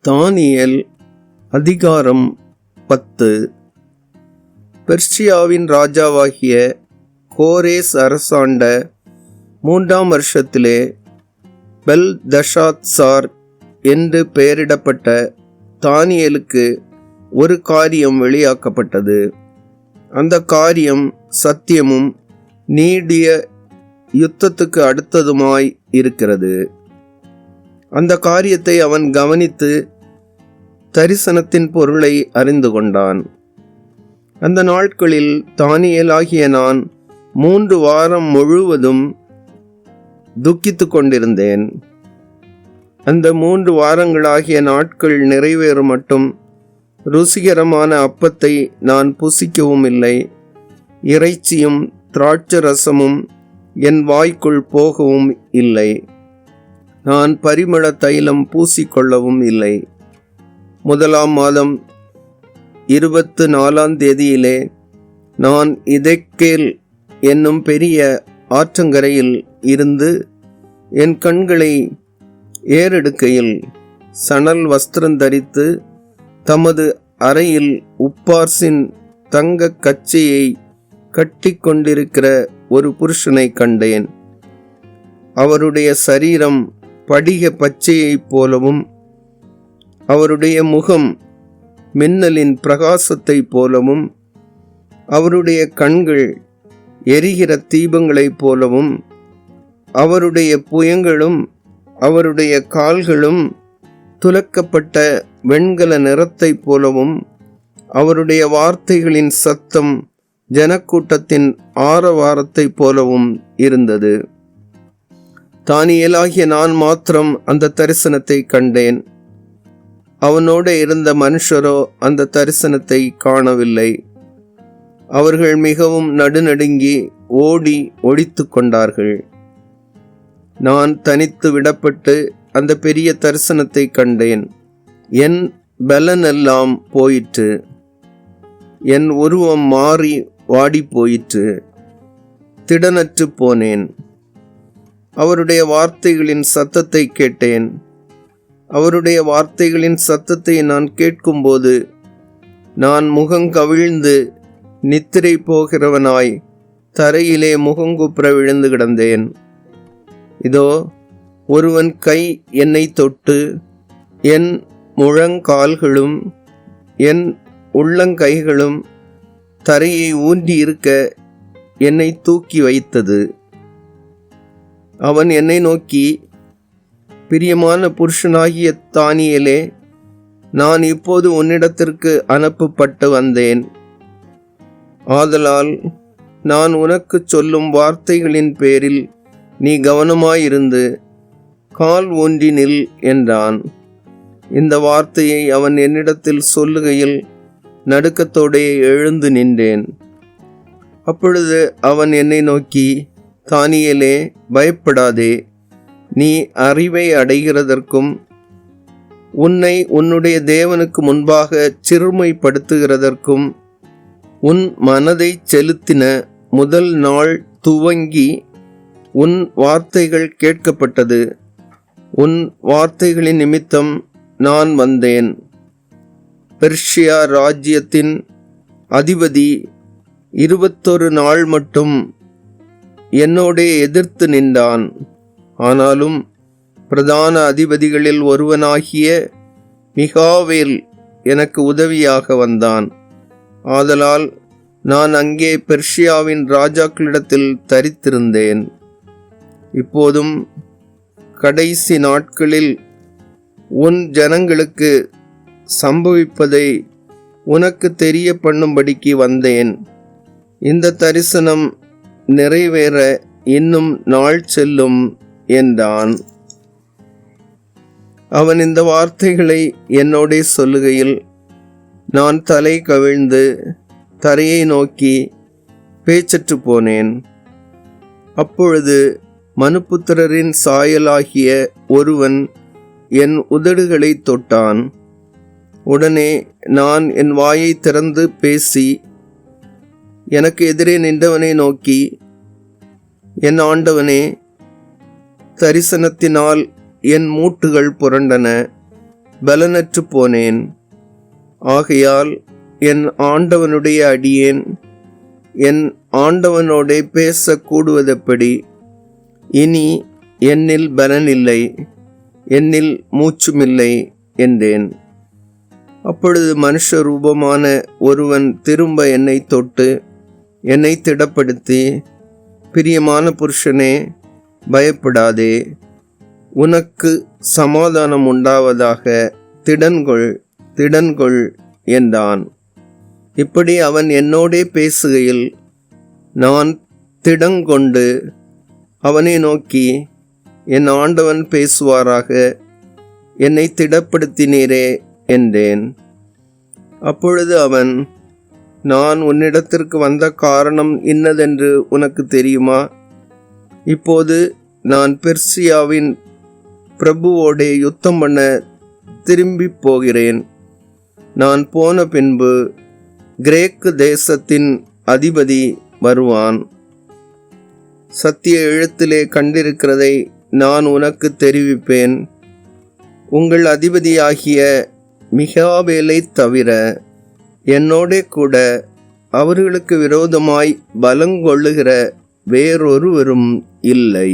தானியேல் அதிகாரம் 10. பெர்சியாவின் ராஜாவாகிய கோரேஸ் அரசாண்ட 3ஆம் வருஷத்திலே பெல்தஷாத்சார் என்று பெயரிடப்பட்ட தானியேலுக்கு ஒரு காரியம் வெளியாக்கப்பட்டது. அந்த காரியம் சத்தியமும் நீடிய யுத்தத்துக்கு அடுத்ததுமாய் இருக்கிறது. அந்த காரியத்தை அவன் கவனித்து தரிசனத்தின் பொருளை அறிந்து கொண்டான். அந்த நாட்களில் தானியேலாகிய நான் 3 வாரம் முழுவதும் துக்கித்து கொண்டிருந்தேன். அந்த 3 வாரங்களாகிய நாட்கள் நிறைவேறும் மட்டும் ருசிகரமான அப்பத்தை நான் புசிக்கவும் இல்லை, இறைச்சியும் திராட்சரசமும் என் வாய்க்குள் போகவும் இல்லை, நான் பரிமள தைலம் பூசிக்கொள்ளவும் இல்லை. 1ஆம் மாதம் 24ஆம் தேதியிலே நான் இதெக்கேல் என்னும் பெரிய ஆற்றங்கரையில் இருந்து என் கண்களை ஏறெடுக்கையில் சணல் வஸ்திரம் தரித்து தமது அறையில் உப்பார்சின் தங்க கச்சையை கட்டி கொண்டிருக்கிற ஒரு புருஷனை கண்டேன். அவருடைய சரீரம் படிக பச்சையைப் போலவும் அவருடைய முகம் மின்னலின் பிரகாசத்தைப் போலவும் அவருடைய கண்கள் எரிகிற தீபங்களைப் போலவும் அவருடைய புயங்களும் அவருடைய கால்களும் துலக்கப்பட்ட வெண்கல நிறத்தைப் போலவும் அவருடைய வார்த்தைகளின் சத்தம் ஜனக்கூட்டத்தின் ஆரவாரத்தைப் போலவும் இருந்தது. தானியேலாகிய நான் மாத்திரம் அந்த தரிசனத்தை கண்டேன். அவனோடு இருந்த மனுஷரோ அந்த தரிசனத்தை காணவில்லை. அவர்கள் மிகவும் நடுநடுங்கி ஓடி ஒளித்து கொண்டார்கள். நான் தனித்து விடப்பட்டு அந்த பெரிய தரிசனத்தை கண்டேன். என் பலனெல்லாம் போயிற்று, என் உருவம் மாறி வாடி போயிற்று, திடனற்று போனேன். அவருடைய வார்த்தைகளின் சத்தத்தை கேட்டேன். அவருடைய வார்த்தைகளின் சத்தத்தை நான் கேட்கும்போது நான் முகங்கவிழ்ந்து நித்திரை போகிறவனாய் தரையிலே முகங்குப்புற விழுந்து கிடந்தேன். இதோ ஒருவன் கை என்னை தொட்டு என் முழங்கால்களும் என் உள்ளங்கைகளும் தரையை ஊன்றி இருக்க என்னை தூக்கி வைத்தது. அவன் என்னை நோக்கி, பிரியமான புருஷனாகிய தானியேலே, நான் இப்போது உன்னிடத்திற்கு அனுப்பப்பட்டு வந்தேன். ஆதலால் நான் உனக்கு சொல்லும் வார்த்தைகளின் பேரில் நீ கவனமாயிருந்து கால் ஊன்றி நில் என்றான். இந்த வார்த்தையை அவன் என்னிடத்தில் சொல்லுகையில் நடுக்கத்தோடே எழுந்து நின்றேன். அப்பொழுது அவன் என்னை நோக்கி, தானியேலே, பயப்படாதே, நீ அறிவை அடைகிறதற்கும் உன்னை உன்னுடைய தேவனுக்கு முன்பாக சிறுமைப்படுத்துகிறதற்கும் உன் மனதை செலுத்தின முதல் நாள் துவங்கி உன் வார்த்தைகள் கேட்கப்பட்டது. உன் வார்த்தைகளின் நிமித்தம் நான் வந்தேன். பெர்சியா ராஜ்யத்தின் அதிபதி 21 நாள் மட்டும் என்னோடே எதிர்த்து நின்றான். ஆனாலும் பிரதான அதிபதிகளில் ஒருவனாகிய மிகாவேல் எனக்கு உதவியாக வந்தான். ஆதலால் நான் அங்கே பெர்சியாவின் ராஜாக்களிடத்தில் தரித்திருந்தேன். இப்போதும் கடைசி நாட்களில் உன் ஜனங்களுக்கு சம்பவிப்பதை உனக்கு தெரிய பண்ணும்படிக்கு வந்தேன். இந்த தரிசனம் நிறைவேற இன்னும் நாள் செல்லும் என்றான். அவன் இந்த வார்த்தைகளை என்னோடே சொல்லுகையில் நான் தலை கவிழ்ந்து தரையை நோக்கி பேச்சற்று போனேன். அப்பொழுது மனுபுத்திரரின் சாயலாகிய ஒருவன் என் உதடுகளை தொட்டான். உடனே நான் என் வாயை திறந்து பேசி எனக்கு எதிரே நின்றவனை நோக்கி, என் ஆண்டவனே, தரிசனத்தினால் என் மூட்டுகள் புரண்டன, பலனற்று போனேன். ஆகையால் என் ஆண்டவனுடைய அடியேன் என் ஆண்டவனோடே பேச கூடுவதெப்படி? இனி என்னில் பலன் இல்லை, என்னில் மூச்சுமில்லை என்றேன். அப்பொழுது மனுஷ ரூபமான ஒருவன் திரும்ப என்னை தொட்டு என்னை திடப்படுத்தி, பிரியமான புருஷனே, பயப்படாதே, உனக்கு சமாதானம் உண்டாவதாக, திடன்கொள் திடன்கொள் என்றான். இப்படி அவன் என்னோடே பேசுகையில் நான் திடங்கொண்டு அவனை நோக்கி, என் ஆண்டவன் பேசுவாராக, என்னை திடப்படுத்தினீரே என்றேன். அப்பொழுது அவன், நான் உன்னிடத்திற்கு வந்த காரணம் இன்னதென்று உனக்கு தெரியுமா? இப்போது நான் பெர்சியாவின் பிரபுவோடே யுத்தம் பண்ண திரும்பி போகிறேன். நான் போன பின்பு கிரேக்கு தேசத்தின் அதிபதி வருவான். சத்திய எழுத்திலே கண்டிருக்கிறதை நான் உனக்கு தெரிவிப்பேன். உங்கள் அதிபதியாகிய மிகாவேலை தவிர என்னோடே கூட அவர்களுக்கு விரோதமாய் பலங்கொள்ளுகிற வேறொருவரும் இல்லை.